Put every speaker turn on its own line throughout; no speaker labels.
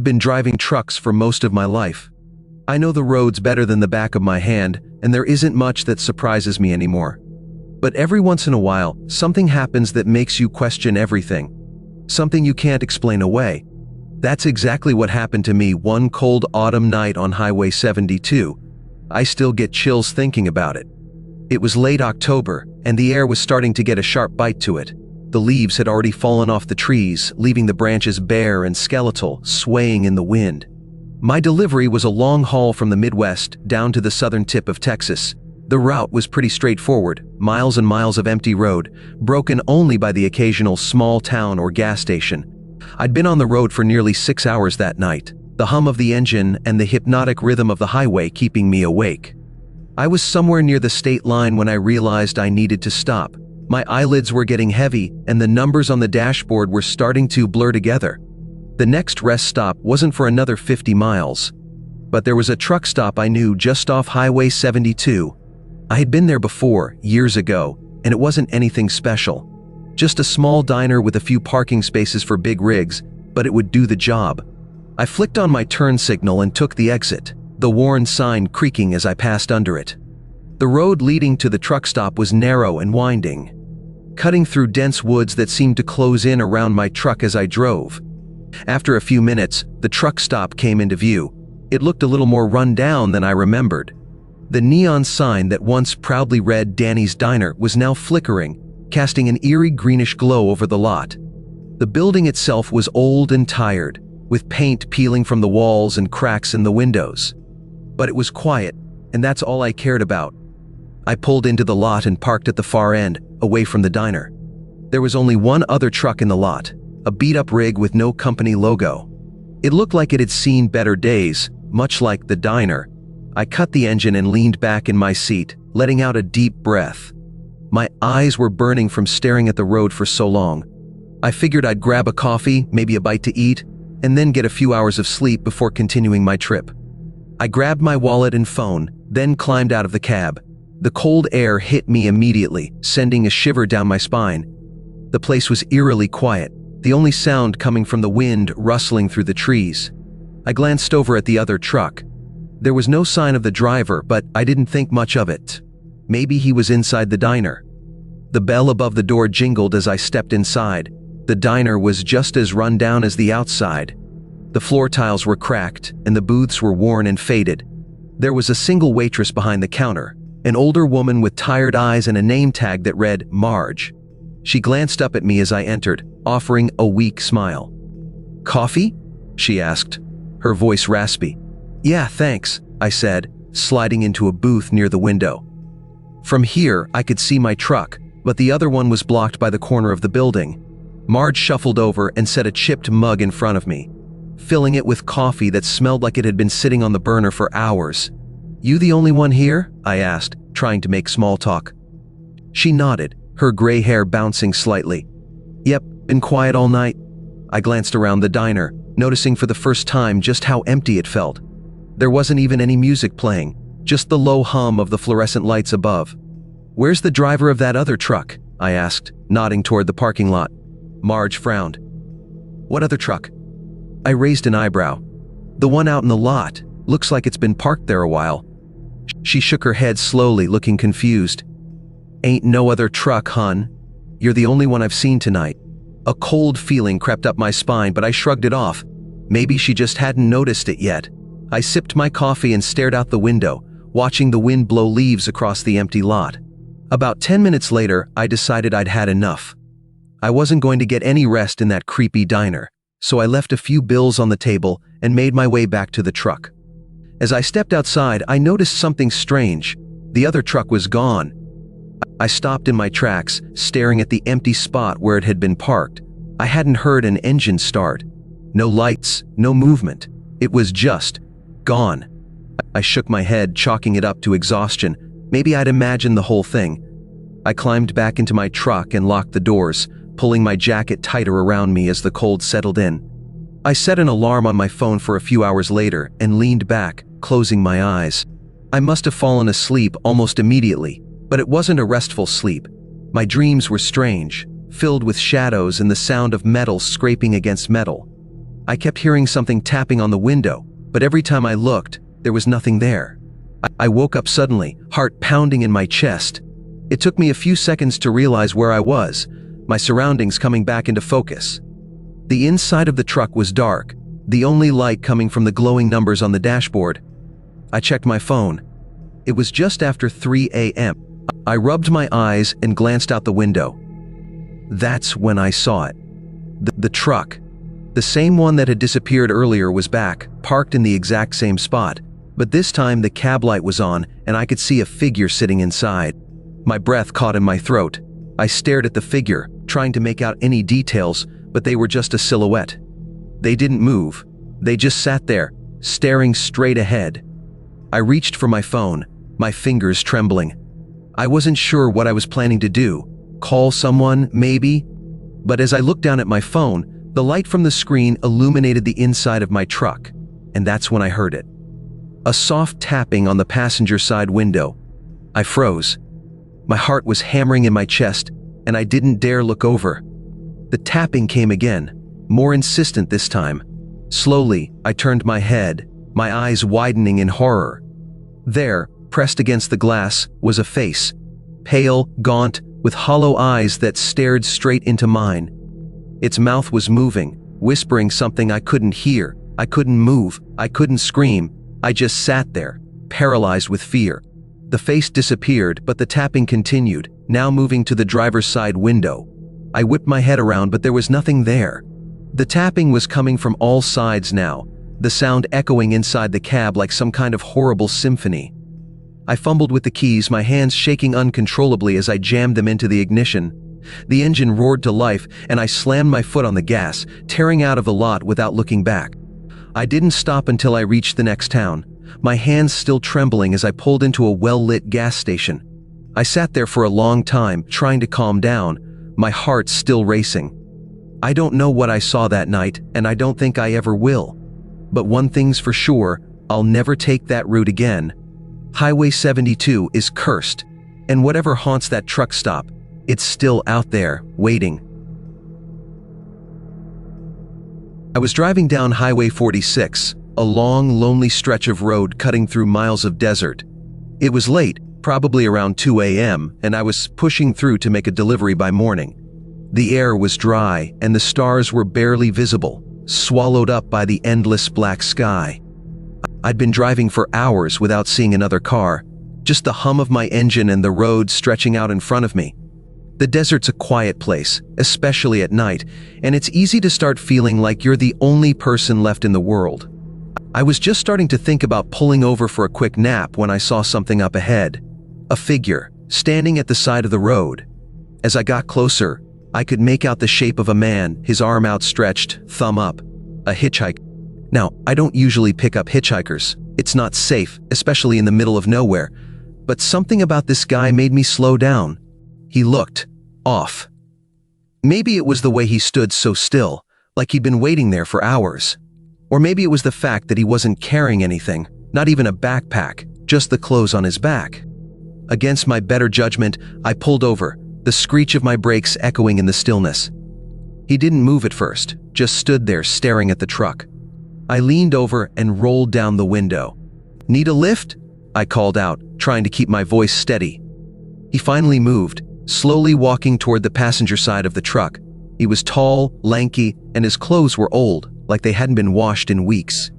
been driving trucks for most of my life. I know the roads better than the back of my hand, and there isn't much that surprises me anymore. But every once in a while, something happens that makes you question everything. Something you can't explain away. That's exactly what happened to me one cold autumn night on Highway 72. I still get chills thinking about it. It was late October, and the air was starting to get a sharp bite to it. The leaves had already fallen off the trees, leaving the branches bare and skeletal, swaying in the wind. My delivery was a long haul from the Midwest down to the southern tip of Texas. The route was pretty straightforward, miles and miles of empty road, broken only by the occasional small town or gas station. I'd been on the road for nearly 6 hours that night, the hum of the engine and the hypnotic rhythm of the highway keeping me awake. I was somewhere near the state line when I realized I needed to stop. My eyelids were getting heavy, and the numbers on the dashboard were starting to blur together. The next rest stop wasn't for another 50 miles. But there was a truck stop I knew just off Highway 72. I had been there before, years ago, and it wasn't anything special. Just a small diner with a few parking spaces for big rigs, but it would do the job. I flicked on my turn signal and took the exit, the worn sign creaking as I passed under it. The road leading to the truck stop was narrow and winding, cutting through dense woods that seemed to close in around my truck as I drove. After a few minutes, the truck stop came into view. It looked a little more run down than I remembered. The neon sign that once proudly read Danny's Diner was now flickering, casting an eerie greenish glow over the lot. The building itself was old and tired, with paint peeling from the walls and cracks in the windows. But it was quiet, and that's all I cared about. I pulled into the lot and parked at the far end, away from the diner. There was only one other truck in the lot, a beat-up rig with no company logo. It looked like it had seen better days, much like the diner. I cut the engine and leaned back in my seat, letting out a deep breath. My eyes were burning from staring at the road for so long. I figured I'd grab a coffee, maybe a bite to eat, and then get a few hours of sleep before continuing my trip. I grabbed my wallet and phone, then climbed out of the cab. The cold air hit me immediately, sending a shiver down my spine. The place was eerily quiet, the only sound coming from the wind rustling through the trees. I glanced over at the other truck. There was no sign of the driver, but I didn't think much of it. Maybe he was inside the diner. The bell above the door jingled as I stepped inside. The diner was just as run down as the outside. The floor tiles were cracked, and the booths were worn and faded. There was a single waitress behind the counter, an older woman with tired eyes and a name tag that read Marge. She glanced up at me as I entered, offering a weak smile. "Coffee?" she asked, her voice raspy. "Yeah, thanks," I said, sliding into a booth near the window. From here, I could see my truck, but the other one was blocked by the corner of the building. Marge shuffled over and set a chipped mug in front of me, filling it with coffee that smelled like it had been sitting on the burner for hours. "You the only one here?" I asked, trying to make small talk. She nodded, her gray hair bouncing slightly. "Yep, been quiet all night." I glanced around the diner, noticing for the first time just how empty it felt. There wasn't even any music playing, just the low hum of the fluorescent lights above. "Where's the driver of that other truck?" I asked, nodding toward the parking lot. Marge frowned. "What other truck?" I raised an eyebrow. "The one out in the lot. Looks like it's been parked there a while." She shook her head slowly, looking confused. "Ain't no other truck, hun. You're the only one I've seen tonight." A cold feeling crept up my spine, but I shrugged it off. Maybe she just hadn't noticed it yet. I sipped my coffee and stared out the window, watching the wind blow leaves across the empty lot. About 10 minutes later, I decided I'd had enough. I wasn't going to get any rest in that creepy diner, so I left a few bills on the table and made my way back to the truck. As I stepped outside, I noticed something strange. The other truck was gone. I stopped in my tracks, staring at the empty spot where it had been parked. I hadn't heard an engine start. No lights, no movement. It was just gone. I shook my head, chalking it up to exhaustion. Maybe I'd imagined the whole thing. I climbed back into my truck and locked the doors, pulling my jacket tighter around me as the cold settled in. I set an alarm on my phone for a few hours later and leaned back, closing my eyes. I must have fallen asleep almost immediately, but it wasn't a restful sleep. My dreams were strange, filled with shadows and the sound of metal scraping against metal. I kept hearing something tapping on the window, but every time I looked, there was nothing there. I woke up suddenly, heart pounding in my chest. It took me a few seconds to realize where I was, my surroundings coming back into focus. The inside of the truck was dark, the only light coming from the glowing numbers on the dashboard. I checked my phone. It was just after 3 a.m. I rubbed my eyes and glanced out the window. That's when I saw it. The truck, the same one that had disappeared earlier, was back, parked in the exact same spot, but this time the cab light was on and I could see a figure sitting inside. My breath caught in my throat. I stared at the figure, trying to make out any details, but they were just a silhouette. They didn't move. They just sat there, staring straight ahead. I reached for my phone, my fingers trembling. I wasn't sure what I was planning to do. Call someone, maybe? But as I looked down at my phone, the light from the screen illuminated the inside of my truck, and that's when I heard it. A soft tapping on the passenger side window. I froze. My heart was hammering in my chest, and I didn't dare look over. The tapping came again, more insistent this time. Slowly, I turned my head, my eyes widening in horror. There, pressed against the glass, was a face. Pale, gaunt, with hollow eyes that stared straight into mine. Its mouth was moving, whispering something I couldn't hear. I couldn't move, I couldn't scream. I just sat there, paralyzed with fear. The face disappeared, but the tapping continued, now moving to the driver's side window. I whipped my head around, but there was nothing there. The tapping was coming from all sides now, the sound echoing inside the cab like some kind of horrible symphony. I fumbled with the keys, my hands shaking uncontrollably as I jammed them into the ignition. The engine roared to life, and I slammed my foot on the gas, tearing out of the lot without looking back. I didn't stop until I reached the next town, my hands still trembling as I pulled into a well-lit gas station. I sat there for a long time, trying to calm down, my heart still racing. I don't know what I saw that night, and I don't think I ever will. But one thing's for sure, I'll never take that route again. Highway 72 is cursed, and whatever haunts that truck stop, it's still out there, waiting. I was driving down Highway 46, a long, lonely stretch of road cutting through miles of desert. It was late, probably around 2 a.m., and I was pushing through to make a delivery by morning. The air was dry, and the stars were barely visible, swallowed up by the endless black sky. I'd been driving for hours without seeing another car, just the hum of my engine and the road stretching out in front of me. The desert's a quiet place, especially at night, and it's easy to start feeling like you're the only person left in the world. I was just starting to think about pulling over for a quick nap when I saw something up ahead. A figure, standing at the side of the road. As I got closer, I could make out the shape of a man, his arm outstretched, thumb up. A hitchhiker. Now, I don't usually pick up hitchhikers. It's not safe, especially in the middle of nowhere. But something about this guy made me slow down. He looked off. Maybe it was the way he stood so still, like he'd been waiting there for hours. Or maybe it was the fact that he wasn't carrying anything, not even a backpack, just the clothes on his back. Against my better judgment, I pulled over, the screech of my brakes echoing in the stillness. He didn't move at first, just stood there staring at the truck. I leaned over and rolled down the window. "Need a lift?" I called out, trying to keep my voice steady. He finally moved, slowly walking toward the passenger side of the truck. He was tall, lanky, and his clothes were old, like they hadn't been washed in weeks.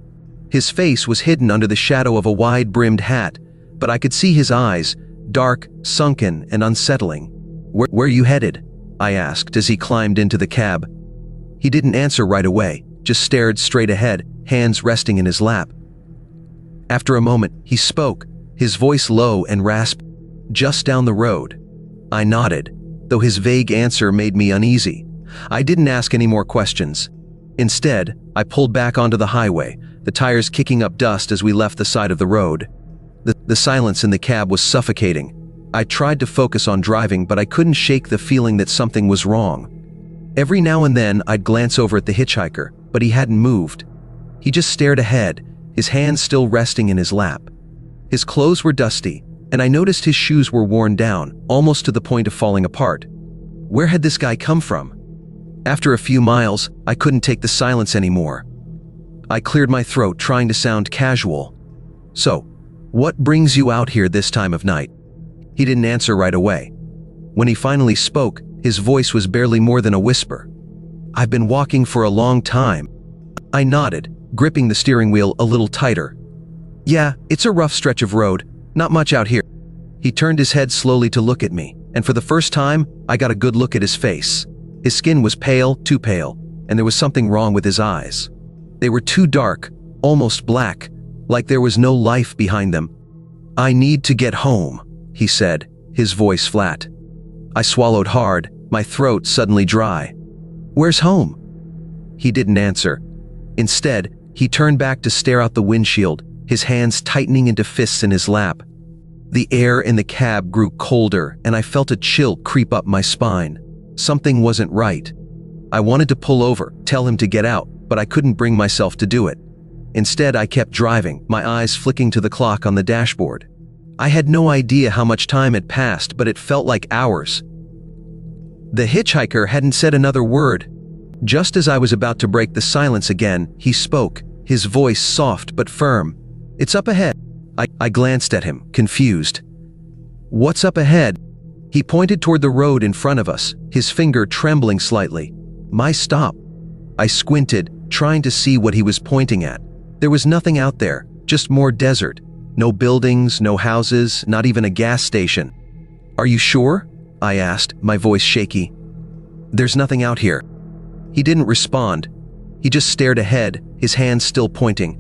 His face was hidden under the shadow of a wide-brimmed hat, but I could see his eyes, dark, sunken, and unsettling. Where you headed?" I asked as he climbed into the cab. He didn't answer right away, just stared straight ahead, hands resting in his lap. After a moment, he spoke, his voice low and raspy. "Just down the road." I nodded, though his vague answer made me uneasy. I didn't ask any more questions. Instead, I pulled back onto the highway, the tires kicking up dust as we left the side of the road. The silence in the cab was suffocating. I tried to focus on driving, but I couldn't shake the feeling that something was wrong. Every now and then, I'd glance over at the hitchhiker, but he hadn't moved. He just stared ahead, his hands still resting in his lap. His clothes were dusty, and I noticed his shoes were worn down, almost to the point of falling apart. Where had this guy come from? After a few miles, I couldn't take the silence anymore. I cleared my throat, trying to sound casual. "So, what brings you out here this time of night?" He didn't answer right away. When he finally spoke, his voice was barely more than a whisper. "I've been walking for a long time." I nodded, gripping the steering wheel a little tighter. "Yeah, it's a rough stretch of road, not much out here." He turned his head slowly to look at me, and for the first time, I got a good look at his face. His skin was pale, too pale, and there was something wrong with his eyes. They were too dark, almost black, like there was no life behind them. "I need to get home," he said, his voice flat. I swallowed hard, my throat suddenly dry. "Where's home?" He didn't answer. Instead, he turned back to stare out the windshield, his hands tightening into fists in his lap. The air in the cab grew colder, and I felt a chill creep up my spine. Something wasn't right. I wanted to pull over, tell him to get out, but I couldn't bring myself to do it. Instead, I kept driving, my eyes flicking to the clock on the dashboard. I had no idea how much time had passed, but it felt like hours. The hitchhiker hadn't said another word. Just as I was about to break the silence again, he spoke, his voice soft but firm. "It's up ahead." I glanced at him, confused. "What's up ahead?" He pointed toward the road in front of us, his finger trembling slightly. "My stop." I squinted, trying to see what he was pointing at. There was nothing out there, just more desert. No buildings, no houses, not even a gas station. "Are you sure?" I asked, my voice shaky. "There's nothing out here." He didn't respond. He just stared ahead, his hands still pointing.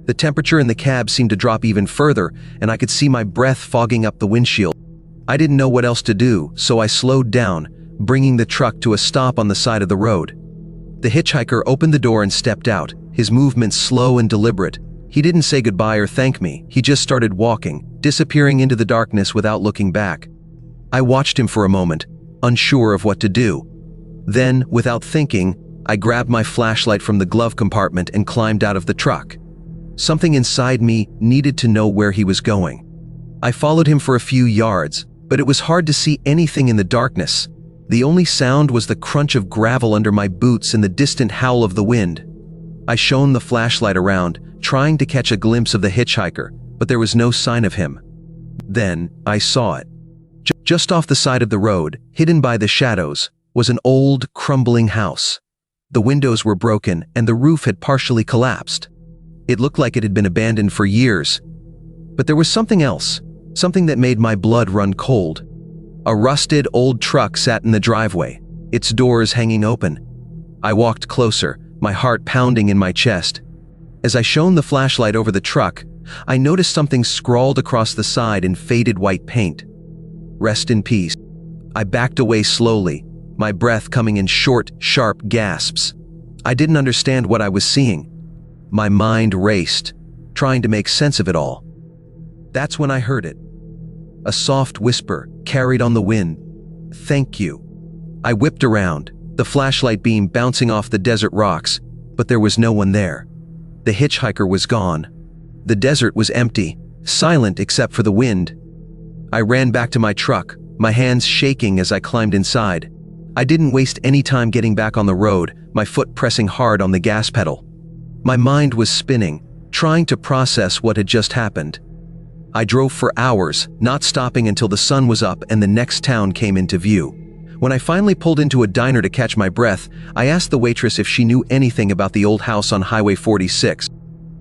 The temperature in the cab seemed to drop even further, and I could see my breath fogging up the windshield. I didn't know what else to do, so I slowed down, bringing the truck to a stop on the side of the road. The hitchhiker opened the door and stepped out, his movements slow and deliberate. He didn't say goodbye or thank me, he just started walking, disappearing into the darkness without looking back. I watched him for a moment, unsure of what to do. Then, without thinking, I grabbed my flashlight from the glove compartment and climbed out of the truck. Something inside me needed to know where he was going. I followed him for a few yards, but it was hard to see anything in the darkness. The only sound was the crunch of gravel under my boots and the distant howl of the wind. I shone the flashlight around, trying to catch a glimpse of the hitchhiker, but there was no sign of him. Then, I saw it. Just off the side of the road, hidden by the shadows, was an old, crumbling house. The windows were broken and the roof had partially collapsed. It looked like it had been abandoned for years. But there was something else, something that made my blood run cold. A rusted old truck sat in the driveway, its doors hanging open. I walked closer, my heart pounding in my chest. As I shone the flashlight over the truck, I noticed something scrawled across the side in faded white paint. "Rest in peace." I backed away slowly, my breath coming in short, sharp gasps. I didn't understand what I was seeing. My mind raced, trying to make sense of it all. That's when I heard it. A soft whisper carried on the wind. "Thank you." I whipped around, the flashlight beam bouncing off the desert rocks, but there was no one there. The hitchhiker was gone. The desert was empty, silent except for the wind. I ran back to my truck, my hands shaking as I climbed inside. I didn't waste any time getting back on the road, my foot pressing hard on the gas pedal. My mind was spinning, trying to process what had just happened. I drove for hours, not stopping until the sun was up and the next town came into view. When I finally pulled into a diner to catch my breath, I asked the waitress if she knew anything about the old house on Highway 46.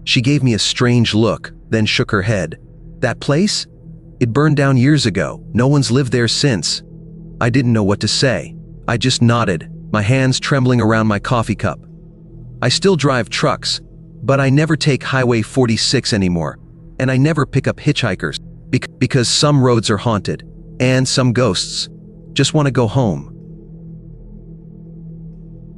She gave me a strange look, then shook her head. "That place? It burned down years ago. No one's lived there since." I didn't know what to say. I just nodded, my hands trembling around my coffee cup. I still drive trucks, but I never take Highway 46 anymore, and I never pick up hitchhikers, because some roads are haunted, and some ghosts just want to go home.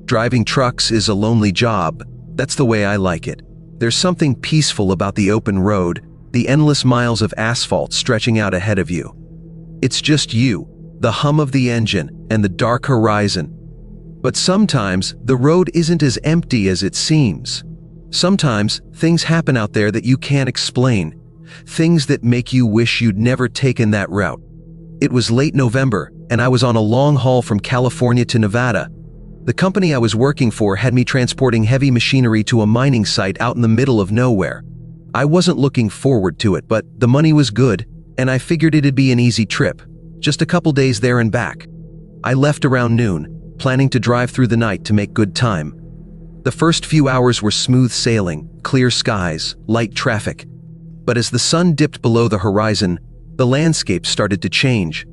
Driving trucks is a lonely job. That's the way I like it. There's something peaceful about the open road, the endless miles of asphalt stretching out ahead of you. It's just you, the hum of the engine, and the dark horizon. But sometimes the road isn't as empty as it seems. Sometimes things happen out there that you can't explain, things that make you wish you'd never taken that route. It was late November, and I was on a long haul from California to Nevada. The company I was working for had me transporting heavy machinery to a mining site out in the middle of nowhere. I wasn't looking forward to it, but the money was good, and I figured it'd be an easy trip. Just a couple days there and back. I left around noon, planning to drive through the night to make good time. The first few hours were smooth sailing, clear skies, light traffic. But as the sun dipped below the horizon, the landscape started to change.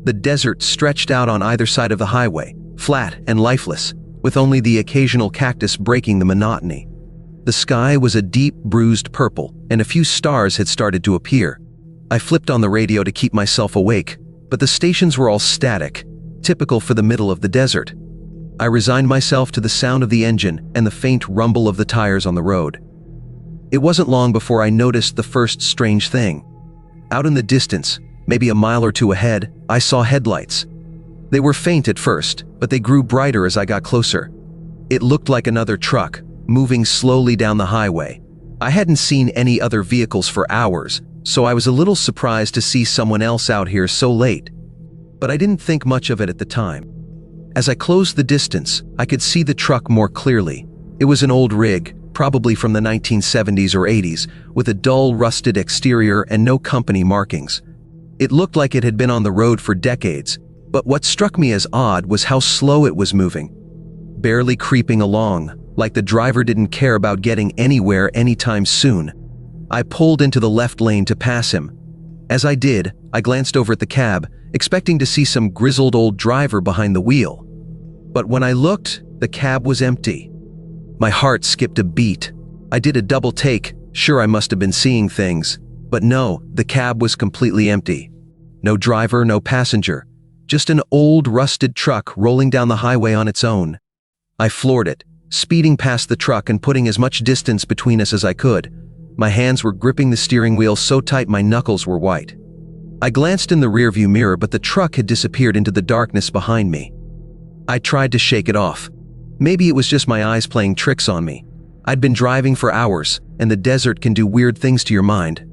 The desert stretched out on either side of the highway, flat and lifeless, with only the occasional cactus breaking the monotony. The sky was a deep, bruised purple, and a few stars had started to appear. I flipped on the radio to keep myself awake, but the stations were all static, typical for the middle of the desert. I resigned myself to the sound of the engine and the faint rumble of the tires on the road. It wasn't long before I noticed the first strange thing. Out in the distance, maybe a mile or two ahead, I saw headlights. They were faint at first, but they grew brighter as I got closer. It looked like another truck, moving slowly down the highway. I hadn't seen any other vehicles for hours, so I was a little surprised to see someone else out here so late. But I didn't think much of it at the time. As I closed the distance, I could see the truck more clearly. It was an old rig, probably from the 1970s or 80s, with a dull, rusted exterior and no company markings. It looked like it had been on the road for decades, but what struck me as odd was how slow it was moving. Barely creeping along, like the driver didn't care about getting anywhere anytime soon. I pulled into the left lane to pass him. As I did, I glanced over at the cab, expecting to see some grizzled old driver behind the wheel. But when I looked, the cab was empty. My heart skipped a beat. I did a double take, sure I must have been seeing things. But no, the cab was completely empty. No driver, no passenger. Just an old, rusted truck rolling down the highway on its own. I floored it, speeding past the truck and putting as much distance between us as I could. My hands were gripping the steering wheel so tight my knuckles were white. I glanced in the rearview mirror, but the truck had disappeared into the darkness behind me. I tried to shake it off. Maybe it was just my eyes playing tricks on me. I'd been driving for hours, and the desert can do weird things to your mind.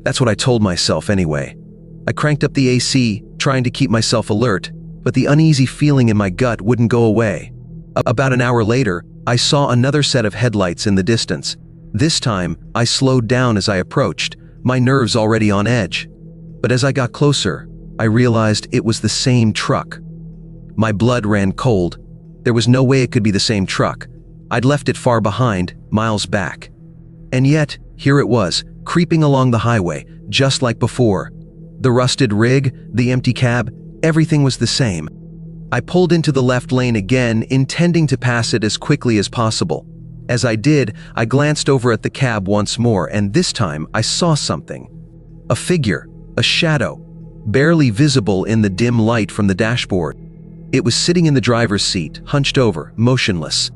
That's what I told myself anyway. I cranked up the AC, trying to keep myself alert, but the uneasy feeling in my gut wouldn't go away. About an hour later, I saw another set of headlights in the distance. This time, I slowed down as I approached, my nerves already on edge. But as I got closer, I realized it was the same truck. My blood ran cold. There was no way it could be the same truck. I'd left it far behind, miles back. And yet, here it was, creeping along the highway, just like before. The rusted rig, the empty cab, everything was the same. I pulled into the left lane again, intending to pass it as quickly as possible. As I did, I glanced over at the cab once more, and this time I saw something. A figure, a shadow, barely visible in the dim light from the dashboard. It was sitting in the driver's seat, hunched over, motionless.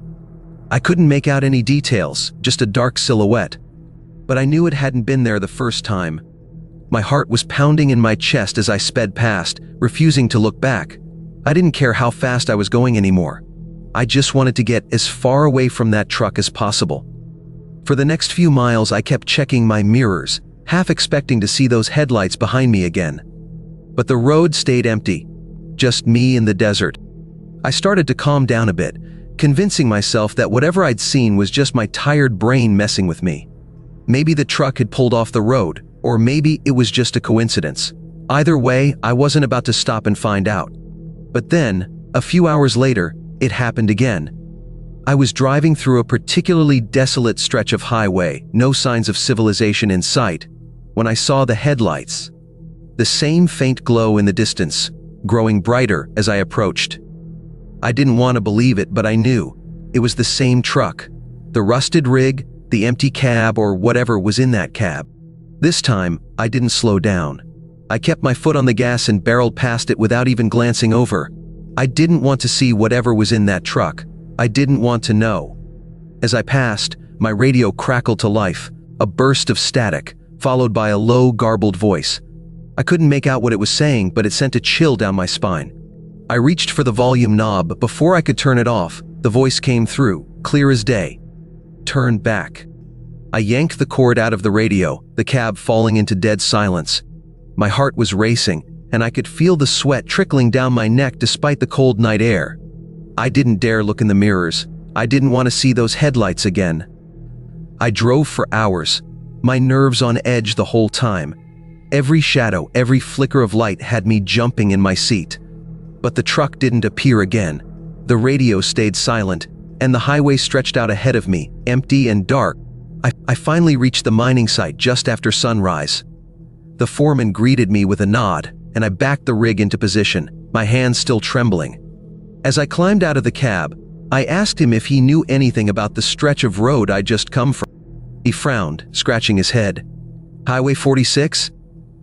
I couldn't make out any details, just a dark silhouette. But I knew it hadn't been there the first time. My heart was pounding in my chest as I sped past, refusing to look back. I didn't care how fast I was going anymore. I just wanted to get as far away from that truck as possible. For the next few miles, I kept checking my mirrors, half expecting to see those headlights behind me again. But the road stayed empty, just me in the desert. I started to calm down a bit, convincing myself that whatever I'd seen was just my tired brain messing with me. Maybe the truck had pulled off the road, or maybe it was just a coincidence. Either way, I wasn't about to stop and find out. But then, a few hours later, it happened again. I was driving through a particularly desolate stretch of highway, no signs of civilization in sight, when I saw the headlights. The same faint glow in the distance, growing brighter as I approached. I didn't want to believe it, but I knew. It was the same truck. The rusted rig, the empty cab, or whatever was in that cab. This time, I didn't slow down. I kept my foot on the gas and barreled past it without even glancing over. I didn't want to see whatever was in that truck. I didn't want to know. As I passed, my radio crackled to life, a burst of static, followed by a low, garbled voice. I couldn't make out what it was saying, but it sent a chill down my spine. I reached for the volume knob, but before I could turn it off, the voice came through, clear as day. Turn back. I yanked the cord out of the radio, the cab falling into dead silence. My heart was racing, and I could feel the sweat trickling down my neck despite the cold night air. I didn't dare look in the mirrors. I didn't want to see those headlights again. I drove for hours, my nerves on edge the whole time. Every shadow, every flicker of light had me jumping in my seat. But the truck didn't appear again. The radio stayed silent, and the highway stretched out ahead of me, empty and dark. I finally reached the mining site just after sunrise. The foreman greeted me with a nod, and I backed the rig into position, my hands still trembling. As I climbed out of the cab, I asked him if he knew anything about the stretch of road I'd just come from. He frowned, scratching his head. Highway 46?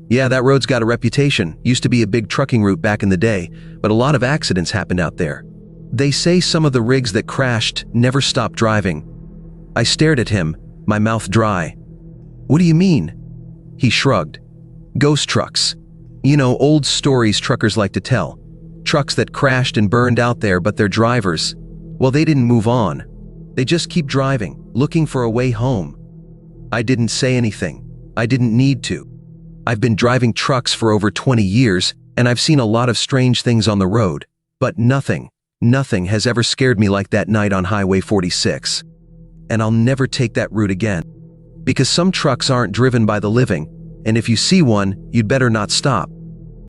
Yeah, that road's got a reputation. Used to be a big trucking route back in the day, but a lot of accidents happened out there. They say some of the rigs that crashed never stopped driving. I stared at him, my mouth dry. What do you mean? He shrugged. Ghost trucks. You know, old stories truckers like to tell. Trucks that crashed and burned out there, but their drivers, well, they didn't move on. They just keep driving, looking for a way home. I didn't say anything. I didn't need to. I've been driving trucks for over 20 years, and I've seen a lot of strange things on the road, but nothing has ever scared me like that night on Highway 46. And I'll never take that route again. Because some trucks aren't driven by the living, and if you see one, you'd better not stop.